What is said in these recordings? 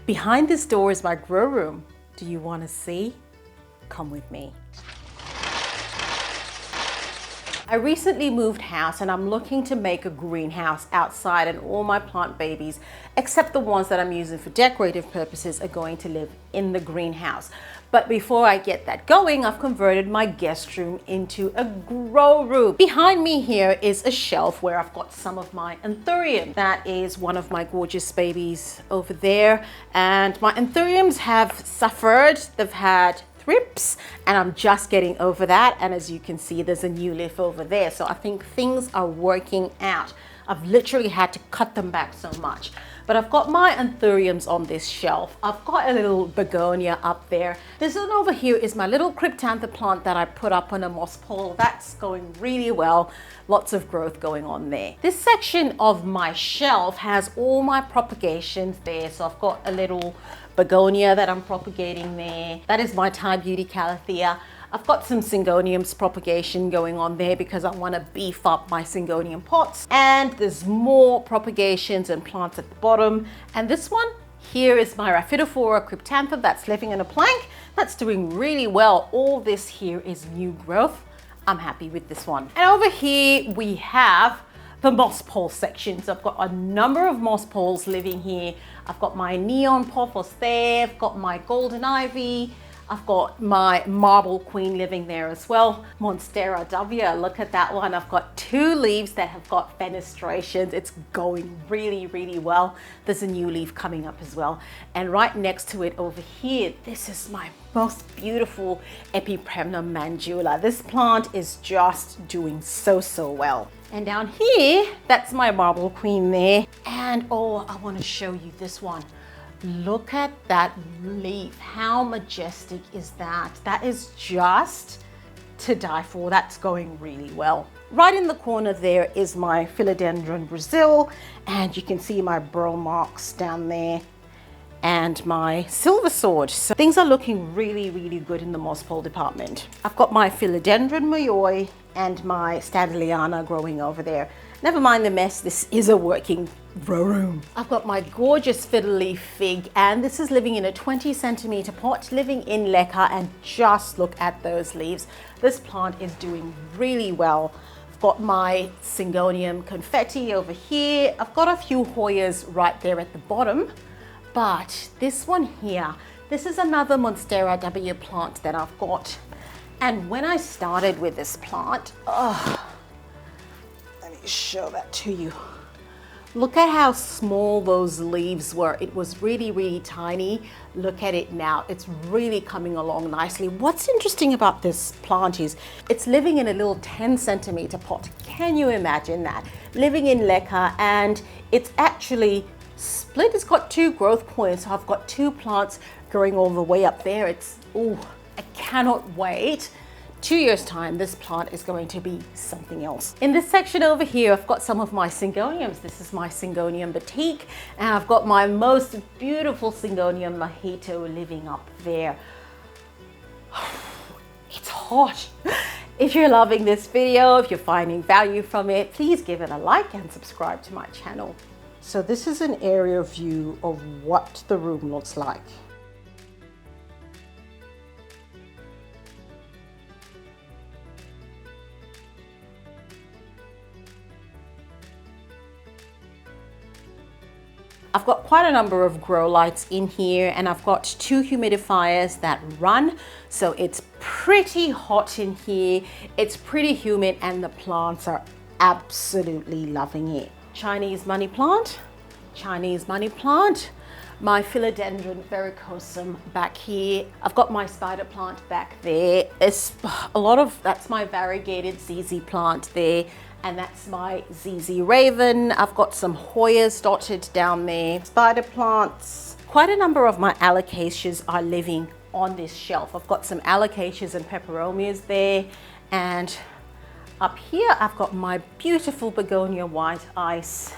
Behind this door is my grow room. Do you want to see? Come with me. I recently moved house and I'm looking to make a greenhouse outside, and all my plant babies, except the ones that I'm using for decorative purposes, are going to live in the greenhouse. But before I get that going, I've converted my guest room into a grow room. Behind me here is a shelf where I've got some of my anthurium. That is one of my gorgeous babies over there. And my anthuriums have suffered. They've had thrips, and I'm just getting over that. And as you can see, there's a new leaf over there. So I think things are working out. I've literally had to cut them back so much. But I've got my anthuriums on this shelf. I've got a little begonia up there. This one over here is my little cryptantha plant that I put up on a moss pole. That's going really well. Lots of growth going on there. This section of my shelf has all my propagations there. So I've got a little begonia that I'm propagating there. That is my Thai beauty calathea. I've got some syngoniums propagation going on there because I want to beef up my syngonium pots. And there's more propagations and plants at the bottom. And this one here is my Rhaphidophora cryptantha that's living in a plank. That's doing really well. All this here is new growth. I'm happy with this one. And over here we have the moss pole section. So I've got a number of moss poles living here. I've got my neon pothos there. I've got my golden ivy. I've got my marble queen living there as well. Monstera dovia, look at that one. I've got 2 leaves that have got fenestrations. It's going really, really well. There's a new leaf coming up as well. And right next to it over here, this is my most beautiful Epipremnum mandula. This plant is just doing so well. And down here, that's my marble queen there. And oh, I want to show you this one. Look at that leaf. How majestic is that? That is just to die for. That's going really well. Right in the corner there is my Philodendron Brazil, and you can see my burl marks down there and my silver sword. So things are looking really, really good in the moss pole department. I've got my Philodendron Mayoi and my Standeliana growing over there. Never mind the mess, this is a working grow room. I've got my gorgeous fiddle leaf fig, and this is living in a 20 centimeter pot, living in leca, and just look at those leaves. This plant is doing really well. I've got my Syngonium confetti over here. I've got a few Hoyas right there at the bottom, but this one here, this is another Monstera W plant that I've got. And when I started with this plant, let me show that to you. Look at how small those leaves were. It was really, really tiny. Look at it now. It's really coming along nicely. What's interesting about this plant is it's living in a little 10 centimeter pot. Can you imagine that? Living in leca, and it's actually split. It's got 2 growth points. So I've got 2 plants growing all the way up there. It's, oh, I cannot wait. 2 years time, this plant is going to be something else. In this section over here, I've got some of my Syngoniums. This is my Syngonium Batik, and I've got my most beautiful Syngonium Mojito living up there. It's hot. If you're loving this video, if you're finding value from it, please give it a like and subscribe to my channel. So this is an area view of what the room looks like. I've got quite a number of grow lights in here, and I've got 2 humidifiers that run. So it's pretty hot in here. It's pretty humid, and the plants are absolutely loving it. Chinese money plant, Chinese money plant. My Philodendron verrucosum back here. I've got my spider plant back there. It's a lot of, that's my variegated ZZ plant there. And that's my ZZ Raven. I've got some Hoyas dotted down there. Spider plants. Quite a number of my alocasias are living on this shelf. I've got some alocasias and peperomias there. And up here, I've got my beautiful begonia white ice.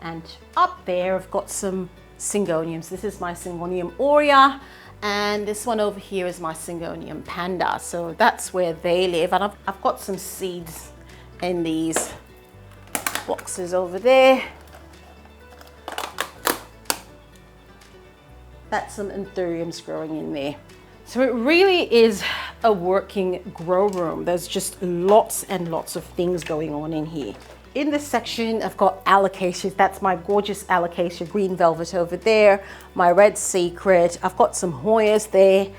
And up there, I've got some Syngoniums. This is my Syngonium aurea. And this one over here is my Syngonium panda. So that's where they live. And I've got some seeds in these boxes over there. That's some anthuriums growing in there. So it really is a working grow room. There's just lots and lots of things going on in here. In this section, I've got alocasias. That's my gorgeous alocasia green velvet over there, my red secret. I've got some Hoyas there,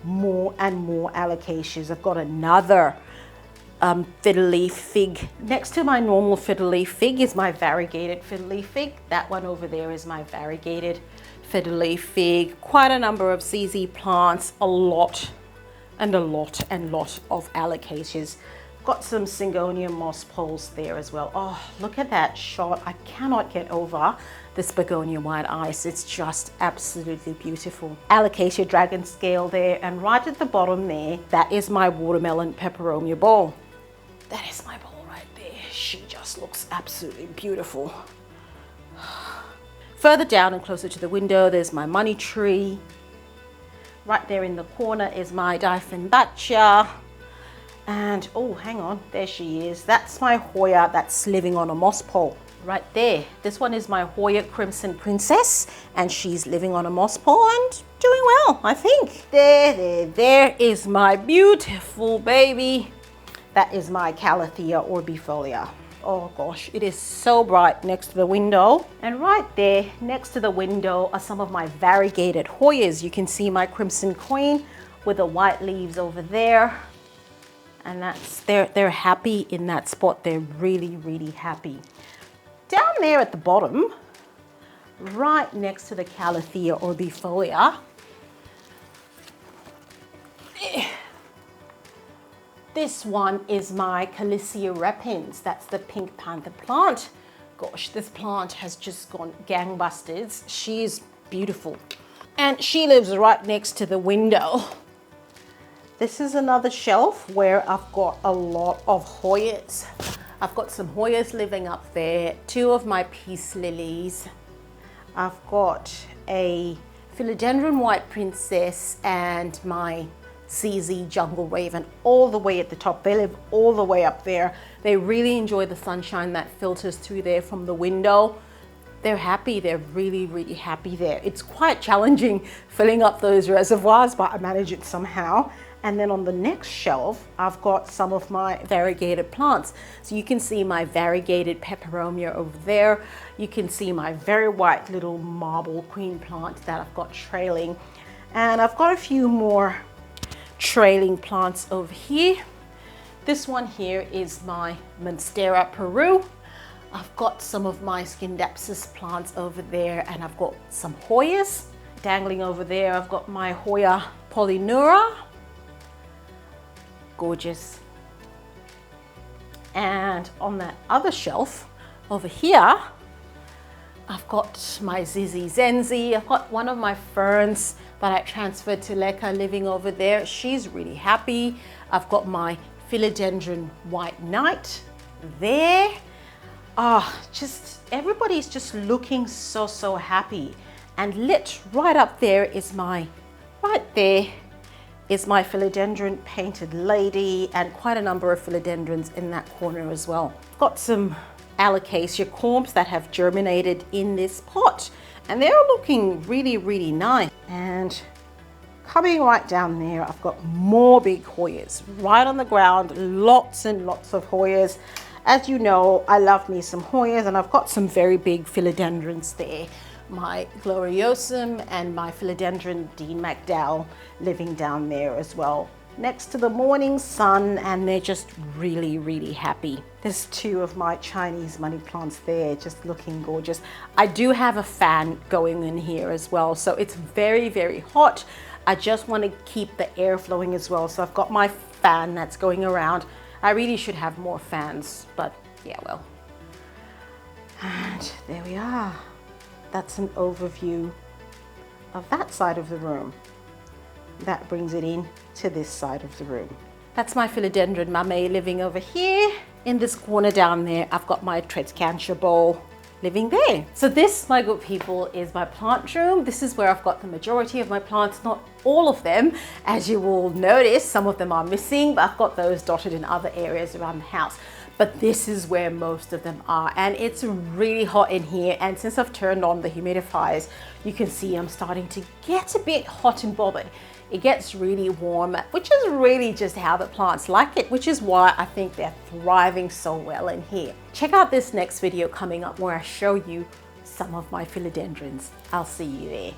more and more alocasias. I've got another fiddle leaf fig. Next to my normal fiddle leaf fig is my variegated fiddle leaf fig. That one over there is my variegated fiddle leaf fig. Quite a number of ZZ plants, a lot of alocasias. Got some Syngonium moss poles there as well. Oh, look at that shot. I cannot get over this begonia white ice. It's just absolutely beautiful. Alocasia dragon scale there, and right at the bottom there, that is my watermelon peperomia bowl. That is my bowl right there. She just looks absolutely beautiful. Further down and closer to the window, there's my money tree. Right there in the corner is my Dieffenbachia. And oh, hang on, there she is. That's my Hoya that's living on a moss pole. Right there. This one is my Hoya Crimson Princess, and she's living on a moss pole and doing well, I think. There is my beautiful baby. That is my Calathea orbifolia. Oh gosh, it is so bright next to the window. And right there, next to the window are some of my variegated Hoyas. You can see my Crimson Queen with the white leaves over there. And that's, they're happy in that spot. They're really, really happy. Down there at the bottom, right next to the Calathea orbifolia, this one is my Calicia repens. That's the pink panther plant. Gosh, this plant has just gone gangbusters. She is beautiful. And she lives right next to the window. This is another shelf where I've got a lot of Hoyas. I've got some Hoyas living up there, 2 of my peace lilies. I've got a philodendron white princess and my ZZ jungle raven all the way at the top. They live all the way up there. They really enjoy the sunshine that filters through there from the window. They're happy. They're really, really happy there. It's quite challenging filling up those reservoirs, but I manage it somehow. And then on the next shelf, I've got some of my variegated plants. So you can see my variegated peperomia over there. You can see my very white little marble queen plant that I've got trailing. And I've got a few more trailing plants over here. This one here is my Monstera Peru. I've got some of my Scindapsus plants over there, and I've got some Hoyas. Dangling over there, I've got my Hoya Polyneura. Gorgeous. And on that other shelf over here, I've got my Zizi Zenzi. I've got one of my ferns that I transferred to Leka living over there. She's really happy. I've got my philodendron white knight there. Just everybody's just looking so happy. And lit right up there is my, right there is my philodendron painted lady, and quite a number of philodendrons in that corner as well. Got some alocasia corms that have germinated in this pot, and they're looking really, really nice. And coming right down there, I've got more big Hoyas right on the ground, lots and lots of Hoyas. As you know, I love me some Hoyas, and I've got some very big philodendrons there. My Gloriosum and my philodendron Dean McDowell living down there as well, next to the morning sun, and they're just really, really happy. There's 2 of my Chinese money plants there, just looking gorgeous. I do have a fan going in here as well, so it's very, very hot. I just want to keep the air flowing as well, so I've got my fan that's going around. I really should have more fans, but yeah, well. And there we are. That's an overview of that side of the room. That brings it in to this side of the room. That's my philodendron mame living over here. In this corner down there, I've got my Tredscantia bowl living there. So this, my good people, is my plant room. This is where I've got the majority of my plants, not all of them. As you will notice, some of them are missing, but I've got those dotted in other areas around the house. but this is where most of them are, and it's really hot in here. And since I've turned on the humidifiers, you can see I'm starting to get a bit hot and bothered. It gets really warm, which is really just how the plants like it, which is why I think they're thriving so well in here. Check out this next video coming up where I show you some of my philodendrons. I'll see you there.